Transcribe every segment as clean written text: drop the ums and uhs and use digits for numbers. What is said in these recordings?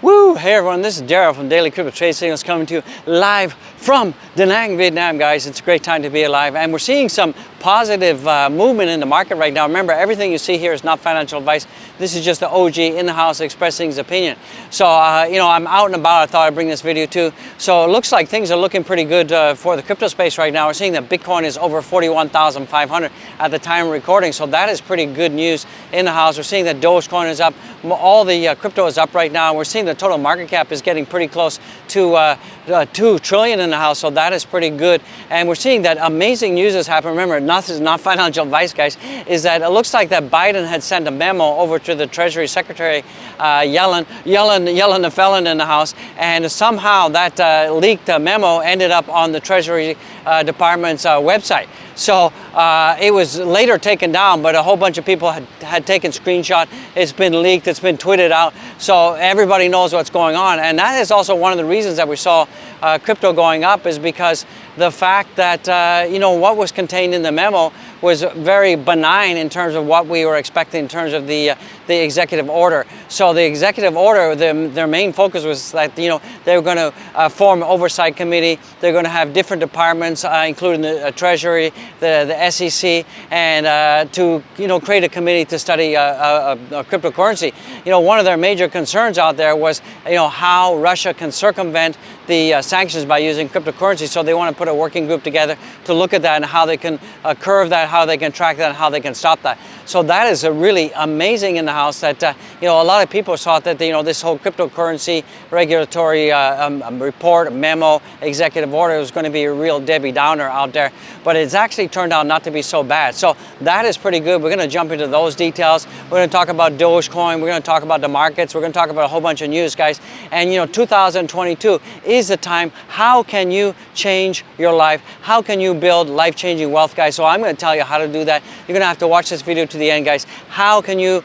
Woo! Hey everyone, this is Daryl from Daily Crypto Trade Signals coming to you live from Da Nang, Vietnam, guys. It's a great time to be alive, and we're seeing some positive movement in the market right now. Remember, everything you see here is not financial advice. This is just the OG in the house expressing his opinion. So, I'm out and about. I thought I'd bring this video too. So it looks like things are looking pretty good for the crypto space right now. We're seeing that Bitcoin is over 41,500 at the time of recording. So that is pretty good news in the house. We're seeing that Dogecoin is up. All the crypto is up right now. We're seeing the total market cap is getting pretty close to 2 trillion in the house. So that is pretty good. And we're seeing that amazing news has happened. Remember, this is not financial advice, guys, is that it looks like that Biden had sent a memo over to the Treasury Secretary, Yellen the felon in the house, and somehow that leaked memo ended up on the Treasury Department's website. So it was later taken down, but a whole bunch of people had taken screenshot. It's been leaked, it's been tweeted out, so everybody knows what's going on. And that is also one of the reasons that we saw crypto going up, is because the fact that what was contained in the memo was very benign in terms of what we were expecting in terms of the executive order. So the executive order, their main focus was that they were going to form an oversight committee. They're going to have different departments, including the Treasury, the SEC, and to create a committee to study cryptocurrency. One of their major concerns out there was how Russia can circumvent the sanctions by using cryptocurrency. So they want to put a working group together to look at that and how they can curve that, how they can track that, and how they can stop that. So that is really amazing in the house that a lot of people thought that this whole cryptocurrency regulatory report, memo, executive order was going to be a real Debbie Downer out there, but it's actually turned out not to be so bad. So that is pretty good. We're going to jump into those details. We're going to talk about Dogecoin. We're going to talk about the markets. We're going to talk about a whole bunch of news, guys. And 2022 is the time. How can you change your life? How can you build life-changing wealth, guys? So I'm going to tell you how to do that. You're going to have to watch this video to the end, guys. How can you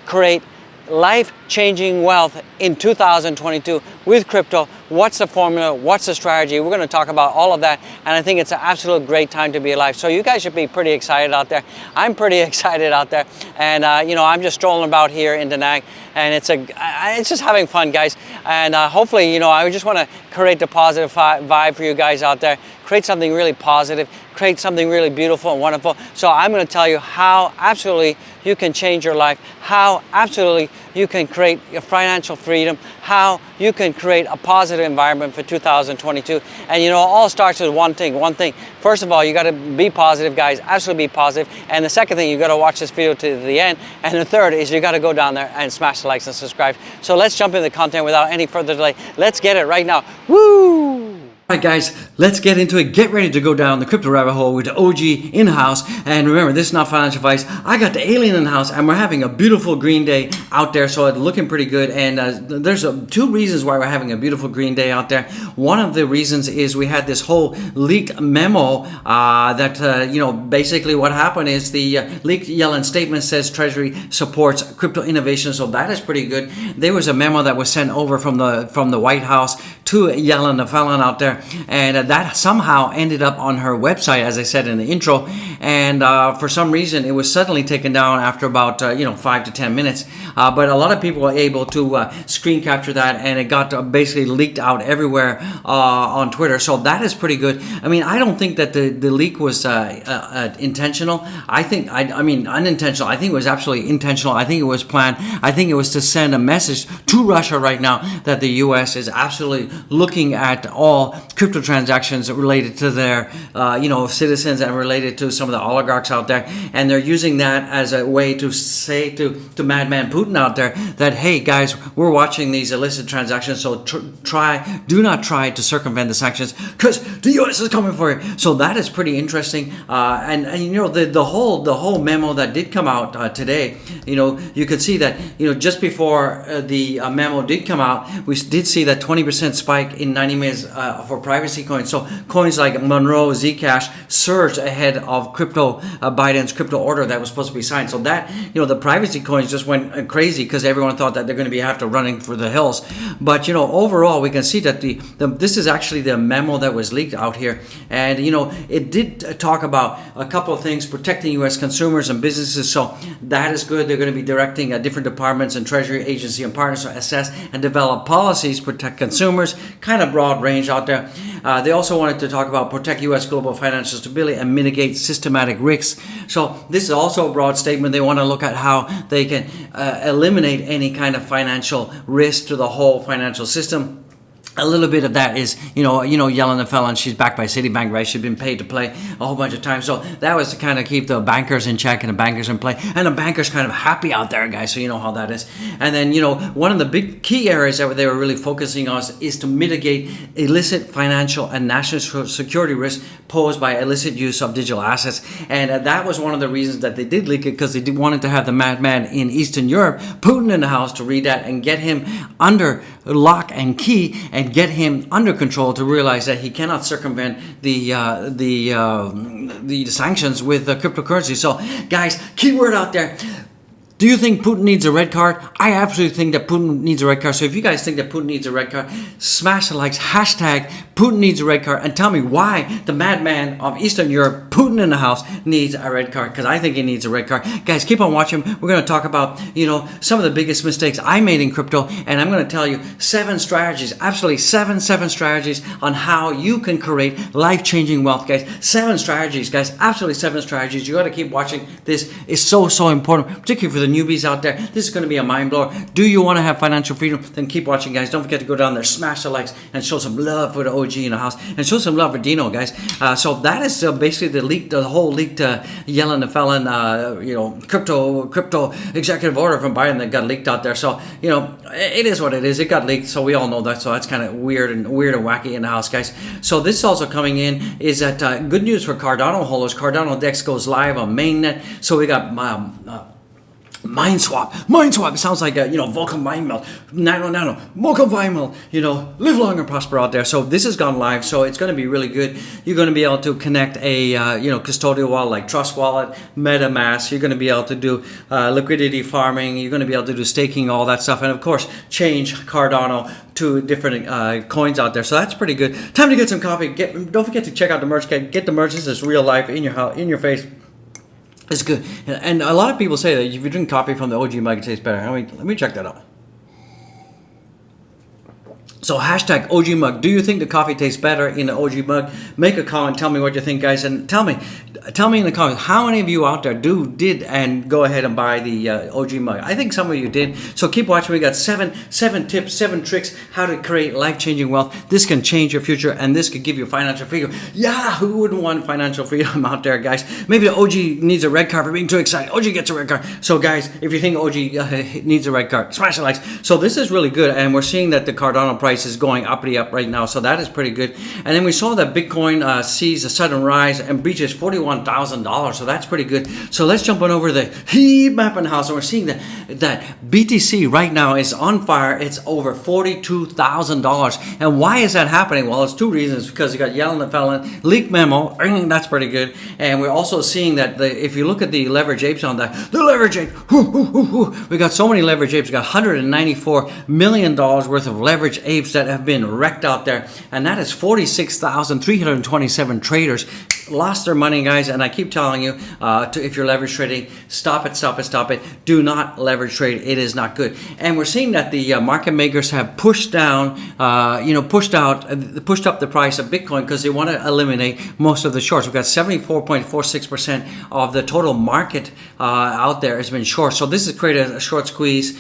create life-changing wealth in 2022 with crypto? What's the formula? What's the strategy? We're going to talk about all of that, and I think it's an absolute great time to be alive. So you guys should be pretty excited out there. I'm pretty excited out there, and I'm just strolling about here in Da Nang, and it's just having fun, guys. And hopefully, I just want to create the positive vibe for you guys out there. Create something really positive. Create something really beautiful and wonderful. So I'm going to tell you how absolutely you can change your life, how absolutely you can create your financial freedom, how you can create a positive environment for 2022. And it all starts with one thing. First of all, you got to be positive, guys. Absolutely be positive. And the second thing, you got to watch this video to the end. And the third is you got to go down there and smash the likes and subscribe. So let's jump into the content without any further delay. Let's get it right now. Woo! All right, guys, let's get into it. Get ready to go down the crypto rabbit hole with the OG in the house. And remember, this is not financial advice. I got the alien in the house, and we're having a beautiful green day out there, so it's looking pretty good. And there's two reasons why we're having a beautiful green day out there. One of the reasons is we had this whole leaked memo that basically what happened is the leaked Yellen statement says Treasury supports crypto innovation, so that is pretty good. There was a memo that was sent over from the White House to Yellen the felon out there, and that somehow ended up on her website, as I said in the intro. And for some reason, it was suddenly taken down after about 5 to 10 minutes. But a lot of people were able to screen capture that, and it got basically leaked out everywhere on Twitter. So that is pretty good. I mean, I don't think that the leak was intentional. I think unintentional. I think it was absolutely intentional. I think it was planned. I think it was to send a message to Russia right now that the U.S. is absolutely looking at all crypto transactions related to their citizens and related to some of the oligarchs out there, and they're using that as a way to say to Madman Putin out there that, hey guys, we're watching these illicit transactions, so do not try to circumvent the sanctions because the U.S. is coming for you. So that is pretty interesting. The whole memo that did come out today, you could see that just before the memo did come out, we did see that 20% spike spike in 90 minutes for privacy coins. So coins like Monroe, Zcash surged ahead of Biden's crypto order that was supposed to be signed. So that, the privacy coins just went crazy because everyone thought that they're going to be after running for the hills. But overall, we can see that this is actually the memo that was leaked out here, and it did talk about a couple of things: protecting U.S. consumers and businesses. So that is good. They're going to be directing different departments and Treasury agency and partners to assess and develop policies to protect consumers. Kind of broad range out there. They also wanted to talk about protect U.S. global financial stability and mitigate systematic risks. So this is also a broad statement. They want to look at how they can eliminate any kind of financial risk to the whole financial system. A little bit of that is, Yellen the felon, she's backed by Citibank, right? She's been paid to play a whole bunch of times. So that was to kind of keep the bankers in check and the bankers in play. And the bankers kind of happy out there, guys. So you know how that is. And then, one of the big key areas that they were really focusing on is to mitigate illicit financial and national security risks posed by illicit use of digital assets. And that was one of the reasons that they did leak it, because they wanted to have the madman in Eastern Europe, Putin, in the house to read that and get him under lock and key and get him under control to realize that he cannot circumvent the sanctions with cryptocurrency. So, guys, keyword out there. Do you think Putin needs a red card? I absolutely think that Putin needs a red card. So if you guys think that Putin needs a red card, smash the likes, hashtag Putin needs a red card, and tell me why the madman of Eastern Europe, Putin in the house, needs a red card, because I think he needs a red card. Guys, keep on watching. We're going to talk about, some of the biggest mistakes I made in crypto, and I'm going to tell you 7 strategies, absolutely seven strategies on how you can create life-changing wealth, guys. 7 strategies, guys, absolutely 7 strategies. You got to keep watching. This is so important, particularly for the newbies out there. This is going to be a mind blower. Do you want to have financial freedom? Then keep watching, guys. Don't forget to go down there, smash the likes, and show some love for the OG in the house, and show some love for Dino, guys. So that is basically the whole leaked Yellen the felon, crypto executive order from Biden that got leaked out there. So it is what it is. It got leaked, so we all know that. So that's kind of weird and wacky in the house, guys. So this is also coming in is that good news for Cardano holders. Cardano DEX goes live on mainnet. So we got MindSwap. It sounds like Vulcan Mind Melt, Nano, Vulcan Mind Melt. Live long and prosper out there. So this has gone live. So it's going to be really good. You're going to be able to connect a custodial wallet like Trust Wallet, MetaMask. You're going to be able to do liquidity farming. You're going to be able to do staking, all that stuff, and of course change Cardano to different coins out there. So that's pretty good. Time to get some coffee. Don't forget to check out the merch. Get the merch. This is real life in your house, in your face. It's good. And a lot of people say that if you drink coffee from the OG mug, it tastes better. Let me check that out. So hashtag OG mug. Do you think the coffee tastes better in the OG mug? Make a comment. Tell me what you think, guys. And tell me in the comments, how many of you out there did and go ahead and buy the OG mug? I think some of you did. So keep watching. We got seven tips, 7 tricks how to create life-changing wealth. This can change your future, and this could give you financial freedom. Yeah, who wouldn't want financial freedom out there, guys? Maybe the OG needs a red card for being too excited. OG gets a red card. So guys, if you think OG needs a red card, smash the likes. So this is really good, and we're seeing that the Cardano price is going uppity up right now. So that is pretty good. And then we saw that Bitcoin sees a sudden rise and breaches $41,000. So that's pretty good. So let's jump on over the heat map in the house, and we're seeing that BTC right now is on fire. It's over $42,000. And why is that happening? Well, it's 2 reasons. Because you got Yellen the felon, leak memo. That's pretty good. And we're also seeing that if you look at the leverage apes on that, the leverage ape, we got so many leverage apes. We got $194 million worth of leverage apes that have been wrecked out there, and that is 46,327 traders lost their money, guys. And I keep telling you, if you're leverage trading, stop it. Do not leverage trade. It is not good. And we're seeing that the market makers have pushed up the price of Bitcoin because they want to eliminate most of the shorts. We've got 74.46% of the total market out there has been short. So this has created a short squeeze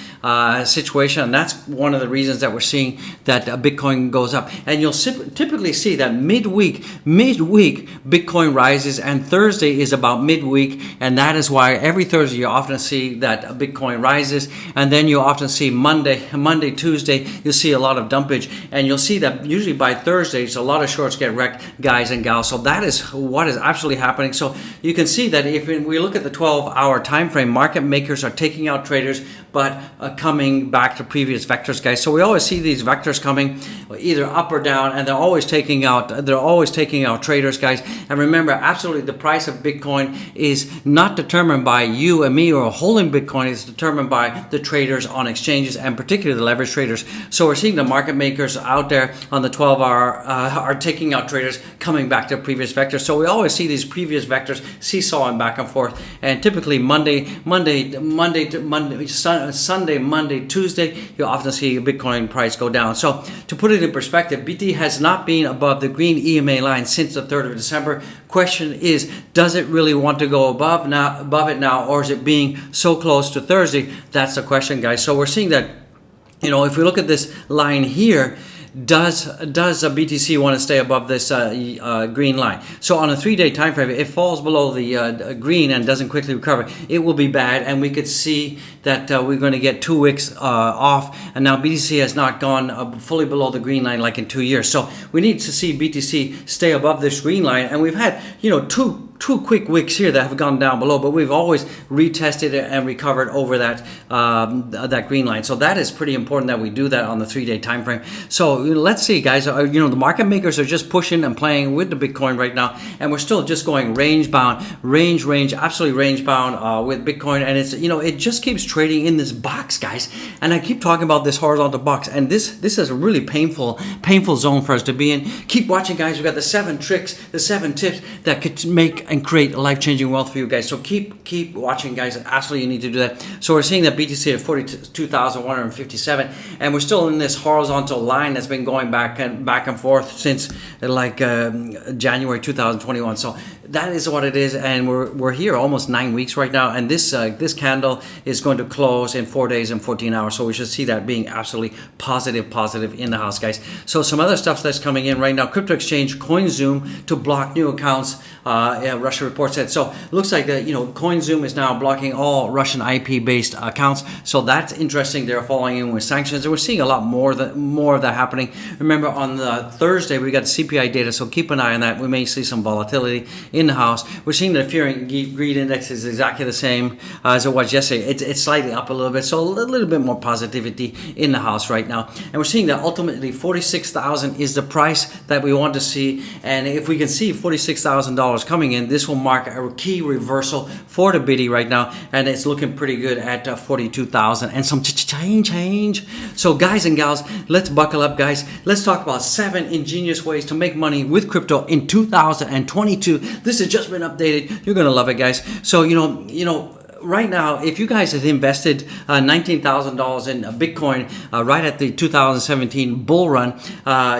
situation, and that's one of the reasons that we're seeing that Bitcoin goes up. And you'll typically see that midweek Bitcoin Bitcoin rises, and Thursday is about midweek, and that is why every Thursday you often see that Bitcoin rises, and then you often see Monday, Tuesday, you'll see a lot of dumpage, and you'll see that usually by Thursdays a lot of shorts get wrecked, guys and gals. So that is what is absolutely happening. So you can see that if we look at the 12-hour time frame, market makers are taking out traders, but coming back to previous vectors, guys. So we always see these vectors coming either up or down, and they're always taking out traders, guys. And remember, absolutely, the price of Bitcoin is not determined by you and me or holding Bitcoin. It's determined by the traders on exchanges, and particularly the leverage traders. So we're seeing the market makers out there on the 12-hour are taking out traders, coming back to previous vectors. So we always see these previous vectors seesawing back and forth, and typically Sunday, Monday, Tuesday, you'll often see Bitcoin price go down. So to put it in perspective, BT has not been above the green EMA line since the 3rd of December. Question is, does it really want to go above it now, or is it being so close to Thursday? That's the question, guys. So we're seeing that, if we look at this line here, does a BTC want to stay above this green line? So on a 3-day time frame, if it falls below the green and doesn't quickly recover, it will be bad, and we could see that we're going to get 2 wicks off, and now BTC has not gone fully below the green line like in 2 years. So we need to see BTC stay above this green line, and we've had two quick wicks here that have gone down below, but we've always retested it and recovered over that green line. So that is pretty important that we do that on the 3-day time frame. So let's see, guys. The market makers are just pushing and playing with the Bitcoin right now, and we're still just going range bound, absolutely range bound with Bitcoin, and it's it just keeps trading in this box, guys. And I keep talking about this horizontal box, and this is a really painful zone for us to be in. Keep watching, guys. We've got the 7 tricks, the 7 tips that could make and create life-changing wealth for you guys. So keep watching, guys. Absolutely, you need to do that. So we're seeing that BTC at 42,157, and we're still in this horizontal line that's been going back and forth since January 2021. So that is what it is, and we're here almost 9 weeks right now, and this candle is going to close in 4 days and 14 hours. So we should see that being absolutely positive in the house, guys. So some other stuff that's coming in right now: crypto exchange CoinZoom to block new accounts. Russia report said. So it looks like that CoinZoom is now blocking all Russian IP-based accounts. So that's interesting. They're following in with sanctions, and we're seeing a lot more of that happening. Remember, on the Thursday we got the CPI data, so keep an eye on that. We may see some volatility in the house. We're seeing the fear and greed index is exactly the same as it was yesterday. It's slightly up a little bit, so a little bit more positivity in the house right now. And we're seeing that ultimately 46,000 is the price that we want to see, and if we can see $46,000 coming in, this will mark a key reversal for the biddy right now, and it's looking pretty good at 42,000 and some change. So guys and gals, let's buckle up, guys. Let's talk about 7 ingenious ways to make money with crypto in 2022. This has just been updated. You're gonna love it, guys. So right now, if you guys had invested $19,000 in Bitcoin right at the 2017 bull run,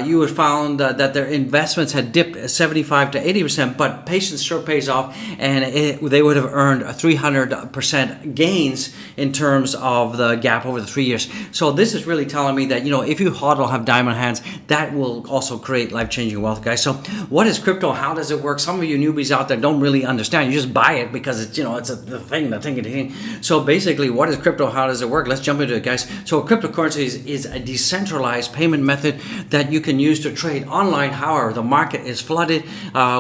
you would found that their investments had dipped 75 to 80%, but patience sure pays off, and they would have earned 300% gains in terms of the gap over the 3 years. So this is really telling me that, if you hodl, have diamond hands, that will also create life-changing wealth, guys. So what is crypto? How does it work? Some of you newbies out there don't really understand. You just buy it because it's, the thing. So basically, what is crypto? How does it work? Let's jump into it, guys. So cryptocurrency is a decentralized payment method that you can use to trade online. However, the market is flooded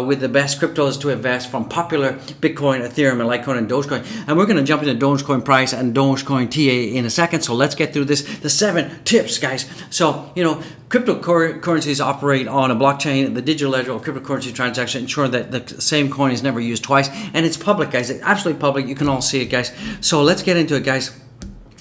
with the best cryptos to invest, from popular Bitcoin, Ethereum, and Litecoin, and Dogecoin. And we're going to jump into Dogecoin price and Dogecoin TA in a second. So let's get through the 7 tips, guys. So, cryptocurrencies operate on a blockchain, the digital ledger or cryptocurrency transaction, ensuring that the same coin is never used twice. And it's public, guys. It's absolutely public. You can all see it, guys. So let's get into it, guys.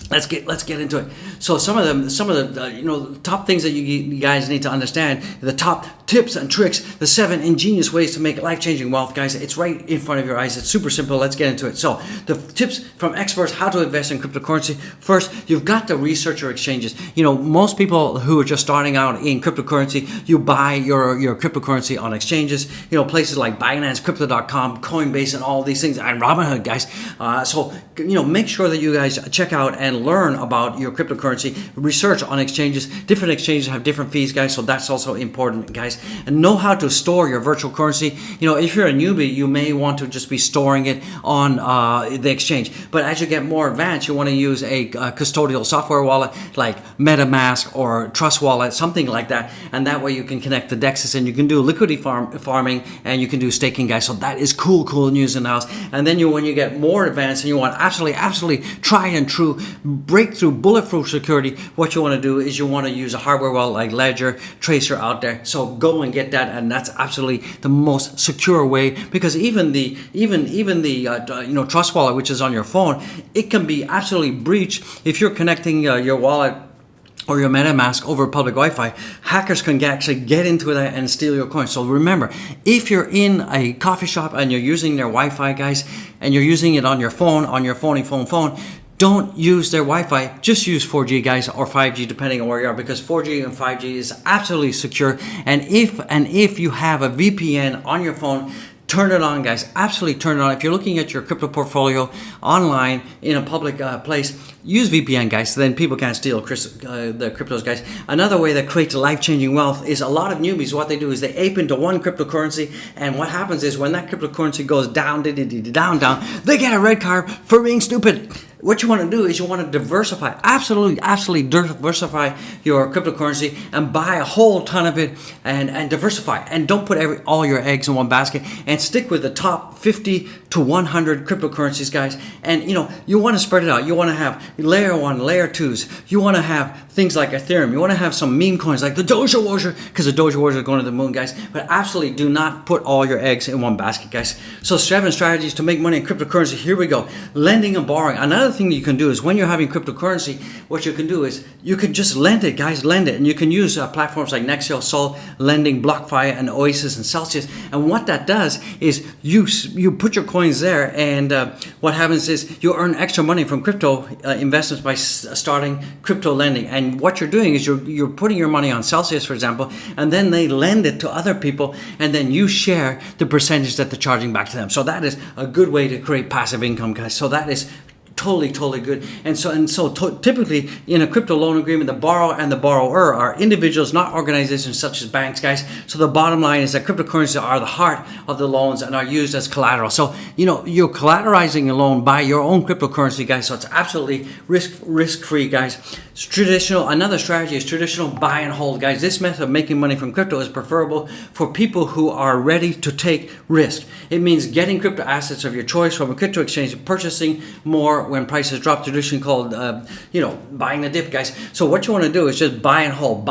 Let's get into it. So some of the top things that you guys need to understand, the top tips and tricks, the 7 ingenious ways to make life-changing wealth, guys. It's right in front of your eyes. It's super simple. Let's get into it. So the tips from experts, how to invest in cryptocurrency. First, you've got to research your exchanges. Most people who are just starting out in cryptocurrency, you buy your cryptocurrency on exchanges, places like Binance, Crypto.com, Coinbase, and all these things, and Robinhood, guys. So make sure that you guys check out and learn about your cryptocurrency cryptocurrency. Research on exchanges. Different exchanges have different fees, guys, so that's also important, guys. And know how to store your virtual currency. You know, if you're a newbie, you may want to just be storing it on the exchange. But as you get more advanced, you want to use a custodial software wallet like MetaMask or Trust Wallet, something like that. And that way you can connect the DEXs and you can do liquidity farming and you can do staking, guys. So that is cool news in the house. And then when you get more advanced and you want absolutely tried and true breakthrough bulletproof security, what you want to do is you want to use a hardware wallet like Ledger, Tracer out there. So go and get that, and that's absolutely the most secure way, because even the Trust Wallet, which is on your phone, it can be absolutely breached if you're connecting your wallet or your MetaMask over public Wi-Fi. Hackers can actually get into that and steal your coins. So remember, if you're in a coffee shop and you're using their Wi-Fi, guys, and you're using it on your phone, phone, don't use their Wi-Fi. Just use 4G, guys, or 5G, depending on where you are, because 4G and 5G is absolutely secure. And if you have a VPN on your phone, turn it on, guys. Absolutely turn it on. If you're looking at your crypto portfolio online in a public place, use VPN, guys, so then people can't steal the cryptos, guys. Another way that creates life-changing wealth is a lot of newbies. What they do is they ape into one cryptocurrency, and what happens is when that cryptocurrency goes down, they get a red card for being stupid. What you want to do is you want to diversify, absolutely diversify your cryptocurrency and buy a whole ton of it and diversify. And don't put all your eggs in one basket, and stick with the top 50 to 100 cryptocurrencies, guys. And you want to spread it out. You want to have layer 1, layer 2s. You want to have things like Ethereum. You want to have some meme coins like the Doja Warrior, because the Doja Warrior is going to the moon, guys. But absolutely do not put all your eggs in one basket, guys. So 7 strategies to make money in cryptocurrency. Here we go. Lending and borrowing. Another thing you can do is when you're having cryptocurrency, what you can do is you can just lend it, guys. Lend it. And you can use platforms like Nexio, Sol, Lending, BlockFi, and Oasis, and Celsius. And what that does is you put your coins there, and what happens is you earn extra money from crypto investments by starting crypto lending. And what you're doing is you're putting your money on Celsius, for example, and then they lend it to other people, and then you share the percentage that they're charging back to them. So that is a good way to create passive income, guys. So that is totally good. And so typically in a crypto loan agreement, the borrower and the borrower are individuals, not organizations such as banks, guys. So the bottom line is that cryptocurrencies are the heart of the loans and are used as collateral. So you're collateralizing a loan by your own cryptocurrency, guys. So it's absolutely risk-free, guys. Another strategy is traditional buy and hold, guys. This method of making money from crypto is preferable for people who are ready to take risk. It means getting crypto assets of your choice from a crypto exchange, purchasing more when prices drop, traditionally called buying the dip, guys. So what you want to do is just buy and hold.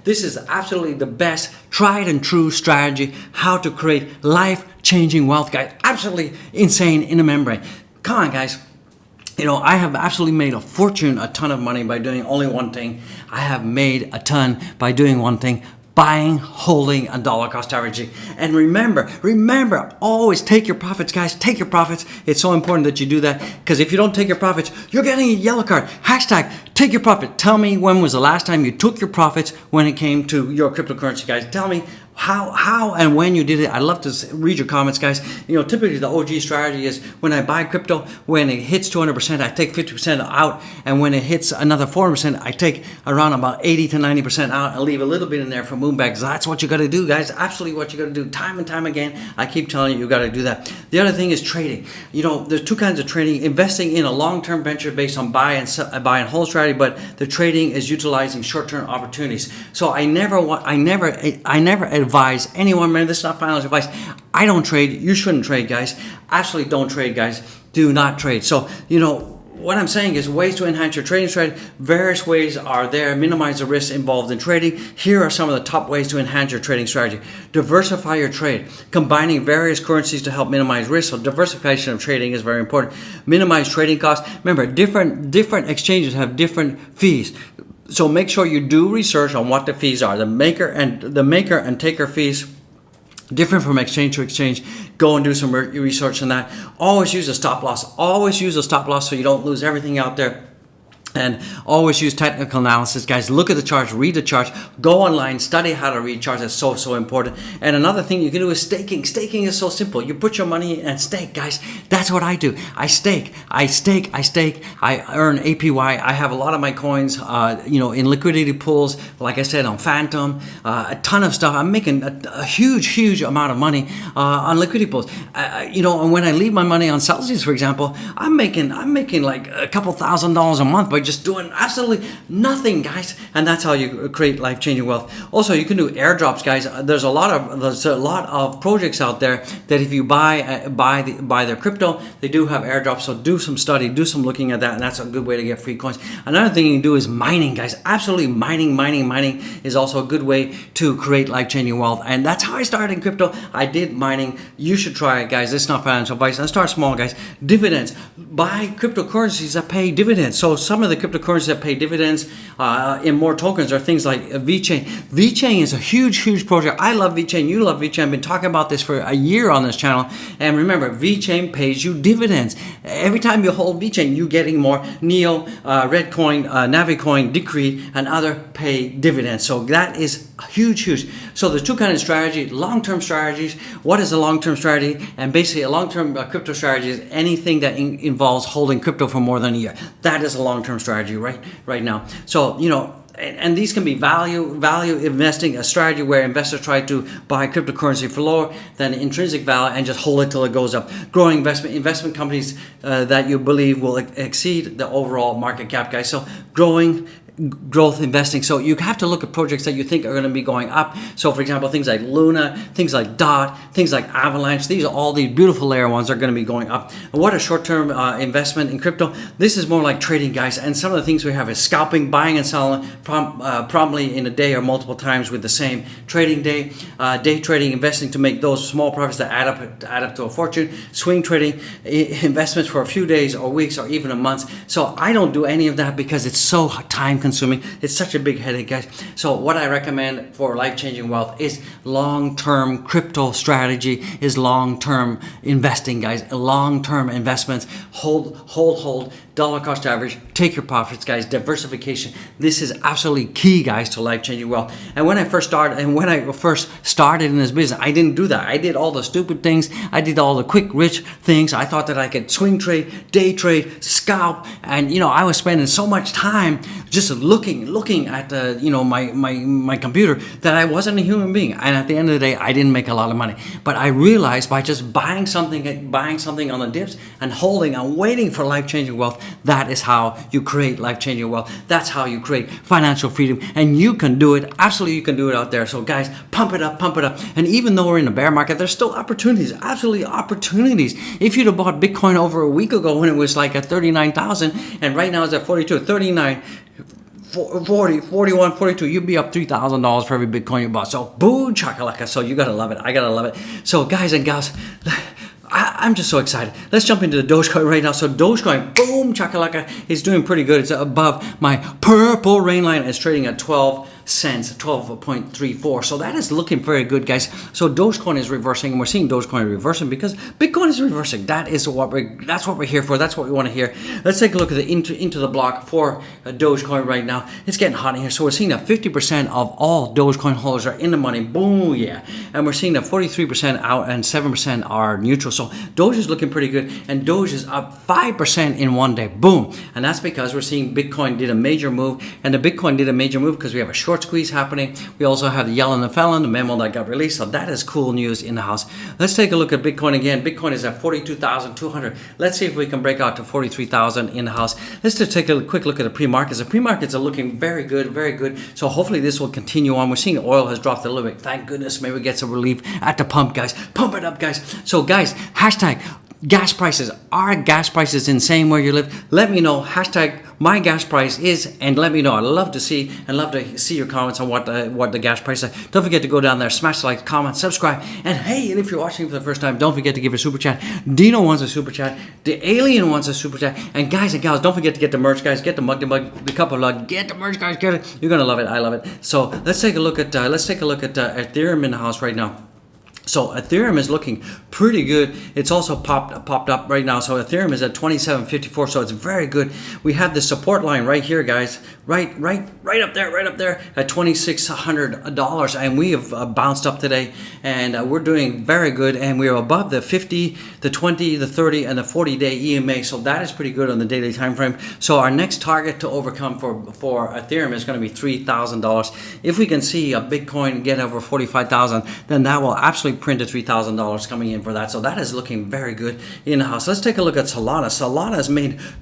This is absolutely the best tried and true strategy how to create life-changing wealth, guys. Absolutely insane in a membrane. Come on, guys. I have absolutely made a ton of money by doing only one thing. I have made a ton by doing one thing: buying, holding, and dollar cost averaging. And remember, always take your profits, guys. Take your profits. It's so important that you do that, because if you don't take your profits, you're getting a yellow card. Hashtag take your profit. Tell me when was the last time you took your profits when it came to your cryptocurrency, guys. Tell me how and when you did it. I'd love to read your comments, guys. Typically the OG strategy is when I buy crypto, when it hits 200%, I take 50% out, and when it hits another 400%, I take around about 80 to 90% out and leave a little bit in there for moonbags. That's what you got to do, guys. Absolutely what you got to do. Time and time again, I keep telling you got to do that. The other thing is trading. There's 2 kinds of trading: investing in a long-term venture based on buy and hold strategy, but the trading is utilizing short-term opportunities. So I never advise anyone. Remember, this is not financial advice. I don't trade. You shouldn't trade, guys. Absolutely don't trade, guys. Do not trade. So, what I'm saying is ways to enhance your trading strategy. Various ways are there. Minimize the risks involved in trading. Here are some of the top ways to enhance your trading strategy. Diversify your trade. Combining various currencies to help minimize risk. So diversification of trading is very important. Minimize trading costs. Remember, different exchanges have different fees. So make sure you do research on what the fees are. The maker and taker fees, different from exchange to exchange. Go and do some research on that. Always use a stop loss. So you don't lose everything out there. And always use technical analysis, guys. Look at the charts, read the charts, go online, study how to read charts. It's so important. And another thing you can do is staking. Staking is so simple. You put your money in and stake, guys. That's what I do. I stake. I earn APY. I have a lot of my coins, in liquidity pools. Like I said, on Phantom, a ton of stuff. I'm making a huge amount of money on liquidity pools. And when I leave my money on Celsius, for example, I'm making like a couple $1,000s a month by just doing absolutely nothing, guys. And that's how you create life-changing wealth. Also, you can do airdrops, guys. There's a lot of projects out there that if you buy their crypto, they do have airdrops. So do some study, do some looking at that, and that's a good way to get free coins. Another thing you can do is mining, guys. Absolutely mining is also a good way to create life-changing wealth. And that's how I started in crypto. I did mining. You should try it, guys. It's not financial advice. And start small, guys. Dividends. Buy cryptocurrencies that pay dividends. So some of the cryptocurrencies that pay dividends in more tokens are things like VeChain. VeChain is a huge project. I love VeChain. You love VeChain. I've been talking about this for a year on this channel. And remember, VeChain pays you dividends. Every time you hold VeChain, you're getting more. Neo, Redcoin, Navicoin, Decree, and other pay dividends. So that is huge. So there's two kinds of strategy. Long-term strategies. What is a long-term strategy? And basically a long-term crypto strategy is anything that involves holding crypto for more than a year. That is a long-term strategy right now. So, and these can be value investing, a strategy where investors try to buy cryptocurrency for lower than intrinsic value and just hold it till it goes up. Growing investment companies that you believe will exceed the overall market cap, guys. So growth investing. So you have to look at projects that you think are going to be going up. So for example, things like Luna, things like DOT, things like Avalanche, these are all these beautiful layer ones are going to be going up. And what a short-term investment in crypto. This is more like trading, guys. And some of the things we have is scalping, buying and selling promptly in a day or multiple times with the same trading day. Day trading, investing to make those small profits that add up to a fortune. Swing trading, investments for a few days or weeks or even a month. So I don't do any of that because it's so time consuming. It's such a big headache, guys. So what I recommend for life-changing wealth is long-term crypto strategy, is long-term investing, guys. Long-term investments. Hold. Dollar cost average. Take your profits, guys. Diversification. This is absolutely key, guys, to life-changing wealth. And when I first started in this business, I didn't do that. I did all the stupid things. I did all the quick rich things. I thought that I could swing trade, day trade, scalp, and I was spending so much time just looking at my computer that I wasn't a human being. And at the end of the day, I didn't make a lot of money. But I realized by just buying something on the dips and holding and waiting for life-changing wealth, that is how you create life-changing wealth. That's how you create financial freedom. And you can do it. Absolutely, you can do it out there. So guys, pump it up. And even though we're in a bear market, there's still opportunities. Absolutely opportunities. If you'd have bought Bitcoin over a week ago when it was like at 39,000 and right now it's at 42, 39, 40, 41, 42, you'd be up $3,000 for every Bitcoin you bought. So boo chakalaka. So you gotta love it. I gotta love it. So guys and gals, I'm just so excited. Let's jump into the Dogecoin right now. So Dogecoin, boom chakalaka, is doing pretty good. It's above my purple rain line. It's trading at 12 cents, 12.34. So that is looking very good, guys. So Dogecoin is reversing, and we're seeing Dogecoin reversing because Bitcoin is reversing. That's what we're here for. That's what we want to hear. Let's take a look at the into the block for Dogecoin right now. It's getting hot in here. So we're seeing that 50% of all Dogecoin holders are in the money. Boom, yeah. And we're seeing that 43% out and 7% are neutral. So Doge is looking pretty good, and Doge is up 5% in one day. Boom. And that's because we're seeing Bitcoin did a major move, and the Bitcoin did a major move because we have a short squeeze happening. We also have the Yellen and Felon, the memo that got released. So that is cool news in the house. Let's take a look at Bitcoin again. Bitcoin is at 42,200. Let's see if we can break out to 43,000 in the house. Let's just take a quick look at the pre-markets. The pre-markets are looking very good, very good. So hopefully this will continue on. We're seeing oil has dropped a little bit. Thank goodness. Maybe we get some relief at the pump, guys. Pump it up, guys. So guys, hashtag gas prices. Are gas prices insane where you live? Let me know. Hashtag my gas price is, and let me know. I'd love to see your comments on what the gas price is. Don't forget to go down there, smash the like, comment, subscribe, and hey, and if you're watching for the first time, don't forget to give a super chat. Dino wants a super chat. The alien wants a super chat. And guys and gals, don't forget to get the merch, guys. Get the mug, the cup of luck. Get the merch, guys. Get it. You're gonna love it. I love it. So let's take a look at Ethereum in the house right now. So Ethereum is looking pretty good. It's also popped up right now. So Ethereum is at 27.54. So it's very good. We have the support line right here, guys. Right up there at $2,600, and we have bounced up today, and we're doing very good. And we're above the 50, the 20, the 30, and the 40-day EMA. So that is pretty good on the daily time frame. So our next target to overcome for Ethereum is going to be $3,000. If we can see a Bitcoin get over 45,000, then that will absolutely print a $3,000 coming in for that. So that is looking very good in the house. Let's take a look at Solana. Solana has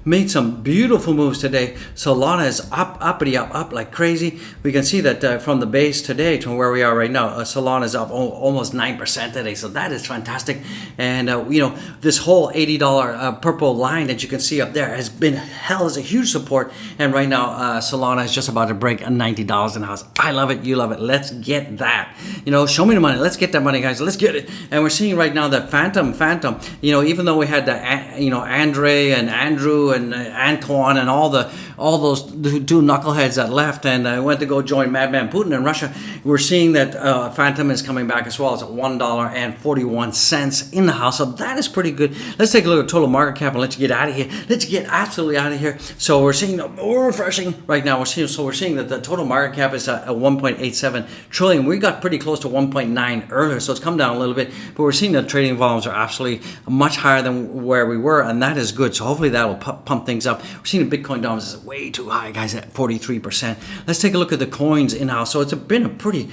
made some beautiful moves today. Solana is uppity up like crazy. We can see that from the base today to where we are right now, Solana is up almost 9% today. So that is fantastic. And you know, this whole $80 purple line that you can see up there has been held as a huge support. And right now, Solana is just about to break $90 in the house. I love it. You love it. Let's get that. You know, show me the money. Let's get that money, guys. Let's get it. And we're seeing right now that Phantom, you know, even though we had the, you know, Andre and Andrew and Antoine and all those two knuckleheads that left and went to go join Madman Putin in Russia, we're seeing that Phantom is coming back as well. It's at $1.41 in the house. So that is pretty good. Let's take a look at total market cap and let's get out of here. Let's get absolutely out of here. So we're seeing, we're refreshing right now. We're seeing that the total market cap is at 1.87 trillion. We got pretty close to 1.9 earlier, so it's come down a little bit, but we're seeing that trading volumes are absolutely much higher than where we were, and that is good. So hopefully that will pump things up. We're seeing the Bitcoin dominance is way too high, guys, at 43%. Let's take a look at the coins in house. So it's been a pretty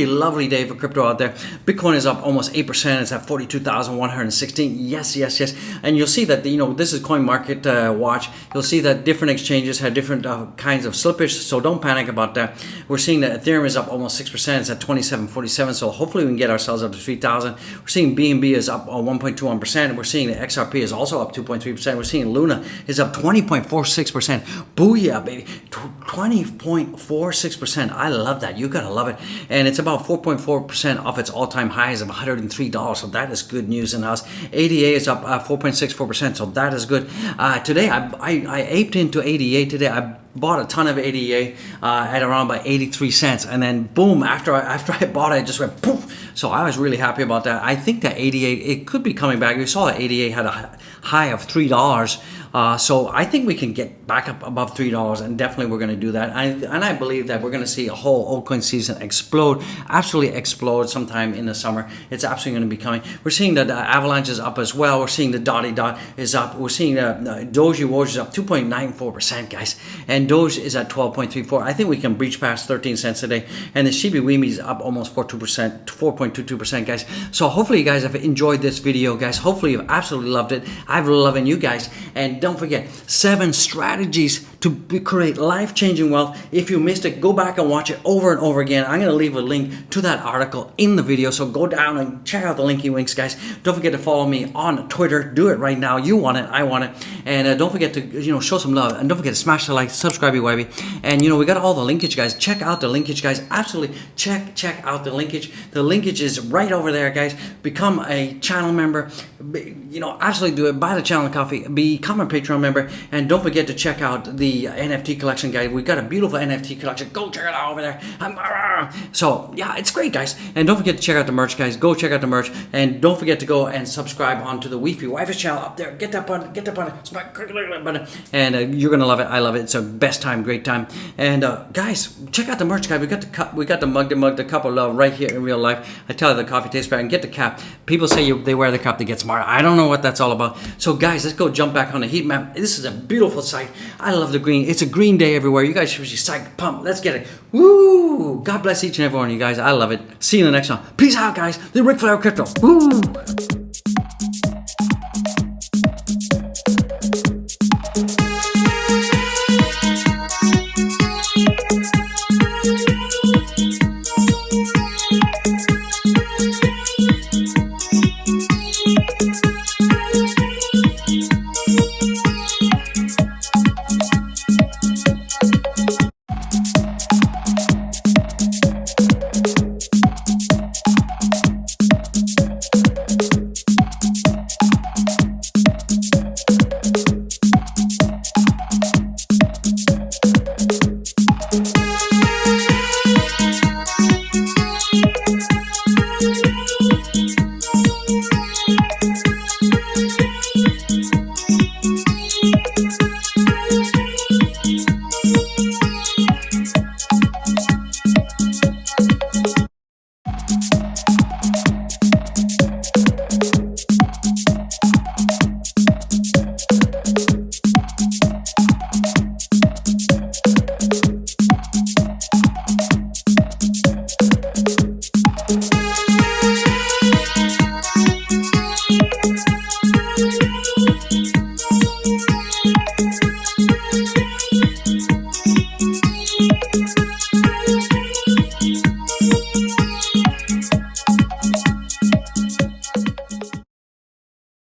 lovely day for crypto out there. Bitcoin is up almost 8%. It's at 42,116. Yes. And you'll see that, you know, this is Coin Market Watch. You'll see that different exchanges have different kinds of slippage, so don't panic about that. We're seeing that Ethereum is up almost 6%. It's at 27.47. So hopefully we can get ourselves up to 3,000. We're seeing BNB is up 1.21%. We're seeing the XRP is also up 2.3%. We're seeing Luna is up 20.46%. Booyah, baby. 20.46%. I love that. You gotta love it. And it's about 4.4% off its all-time highs of $103. So that is good news in us. ADA is up 4.64%. So that is good. Today, I aped into ADA today. I bought a ton of ADA at around by 83 cents, and then boom, after I bought it, it just went poof. So I was really happy about that. I think that ADA, it could be coming back. We saw that ADA had a high of $3. So I think we can get back up above $3, and definitely we're going to do that. And I believe that we're going to see a whole altcoin season explode, absolutely explode sometime in the summer. It's absolutely going to be coming. We're seeing that Avalanche is up as well. We're seeing the Dotty Dot is up. We're seeing Doge is up 2.94%, guys. And Doge is at 12.34. I think we can breach past 13 cents today. And the Shiba Wimi is up almost 4.22%, guys. So hopefully you guys have enjoyed this video, guys. Hopefully you've absolutely loved it. I've loving you guys. And don't forget, 7 strategies to create life-changing wealth. If you missed it, go back and watch it over and over again. I'm going to leave a link to that article in the video, so go down and check out the linky winks, guys. Don't forget to follow me on Twitter. Do it right now. You want it, I want it. And don't forget to, you know, show some love. And don't forget to smash the like, subscribe, YB. And you know, we got all the linkage, guys. Check out the linkage, guys. Absolutely check out the linkage. The linkage is right over there, guys. Become a channel member. You know, absolutely do it. Buy the channel coffee. Become a Patreon member. And don't forget to check out the NFT collection, guys. We got a beautiful NFT collection. Go check it out over there. So yeah, it's great, guys. And don't forget to check out the merch, guys. Go check out the merch. And don't forget to go and subscribe onto the Wi-Fi channel up there. Get that button. And you're gonna love it. I love it. It's a best time, great time. And guys, check out the merch, guys. We got the cup. We got the mug, the cup of love right here in real life. I tell you, the coffee tastes better. And get the cap. People say they wear the cup to get smarter. I don't know what that's all about. So guys, let's go jump back on the heat map. This is a beautiful site. I love the green. It's a green day everywhere. You guys should be psyched, pumped. Let's get it. Woo! God bless each and every one of you guys. I love it. See you in the next one. Peace out, guys. The Ric Flair Crypto. Woo!